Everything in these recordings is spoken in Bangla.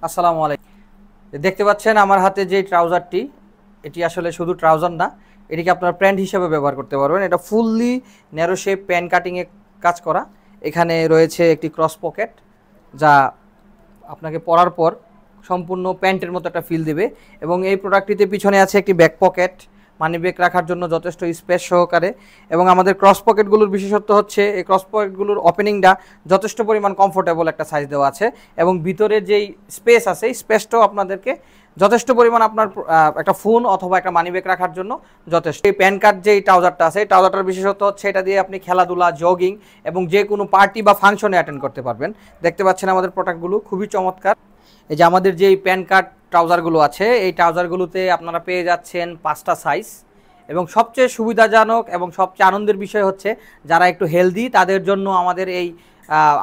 আসসালামু আলাইকুম। দেখতে পাচ্ছেন আমার হাতে যে ট্রাউজারটি, এটি আসলে শুধু ট্রাউজার না, এটিকে আপনার প্যান্ট হিসেবে ব্যবহার করতে পারবেন। এটা ফুললি ন্যারো শেপ প্যান্ট কাটিংয়ে কাজ করা। এখানে রয়েছে একটি ক্রস পকেট, যা আপনাকে পরার পর সম্পূর্ণ প্যান্টের মতো একটা ফিল দেবে। এবং এই প্রোডাক্টটিতে পিছনে আছে একটি ব্যাক পকেট, মানি ব্যাগ রাখার জন্য যথেষ্ট স্পেস সহকারে। এবং আমাদের ক্রস পকেটগুলোর বিশেষত্ব হচ্ছে এই ক্রস পকেটগুলোর ওপেনিংটা যথেষ্ট পরিমাণ কমফোর্টেবল একটা সাইজ দেওয়া আছে। এবং ভিতরের যেই স্পেস আছে এই স্পেসটাও আপনাদেরকে যথেষ্ট পরিমাণ আপনার একটা ফোন অথবা একটা মানি ব্যাগ রাখার জন্য যথেষ্ট। এই প্যান কার্ড যেই ট্রাউজারটা আছে, এই ট্রাউজারটার বিশেষত্ব হচ্ছে এটা দিয়ে আপনি খেলাধুলা, জগিং এবং যে কোনো পার্টি বা ফাংশনে অ্যাটেন্ড করতে পারবেন। দেখতে পাচ্ছেন আমাদের প্রোডাক্টগুলো খুবই চমৎকার। এই যে আমাদের যেই প্যান কার্ড ট্রাউজারগুলো আছে, এই ট্রাউজারগুলোতে আপনারা পেয়ে যাচ্ছেন 5টা সাইজ। এবং সবচেয়ে সুবিধাজনক এবং সবচেয়ে আনন্দের বিষয় হচ্ছে যারা একটু হেলদি তাদের জন্য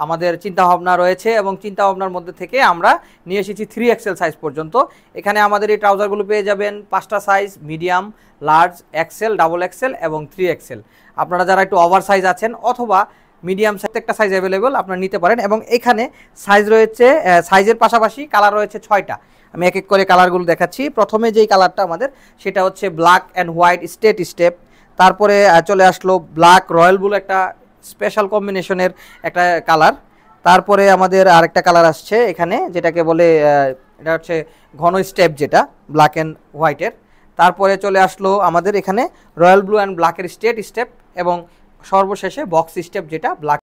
আমাদের চিন্তাভাবনা রয়েছে। এবং চিন্তাভাবনার মধ্যে থেকে আমরা নিয়ে এসেছি 3XL সাইজ পর্যন্ত। এখানে আমাদের এই ট্রাউজারগুলো পেয়ে যাবেন 5টা size: medium, large, XL, double XL এবং 3XL। আপনারা যারা একটু ওভার সাইজ আছেন অথবা মিডিয়াম সাইজ, একটা সাইজ অ্যাভেলেবল আপনারা নিতে পারেন। এবং এখানে সাইজ রয়েছে, সাইজের পাশাপাশি কালার রয়েছে 6টা। আমি এক এক করে কালারগুলো দেখাচ্ছি। প্রথমে যেই কালারটা আমাদের, সেটা হচ্ছে ব্ল্যাক অ্যান্ড হোয়াইট স্টেপ। তারপরে চলে আসলো ব্ল্যাক রয়্যাল ব্লু, একটা স্পেশাল কম্বিনেশনের একটা কালার। তারপরে আমাদের আরেকটা কালার আসছে এখানে, যেটাকে বলে এটা হচ্ছে ঘন স্টেপ, যেটা ব্ল্যাক অ্যান্ড হোয়াইটের। তারপরে চলে আসলো আমাদের এখানে রয়্যাল ব্লু অ্যান্ড ব্ল্যাকের স্টেপ এবং সর্বশেষে বক্স স্টেপ, যেটা ব্ল্যাক।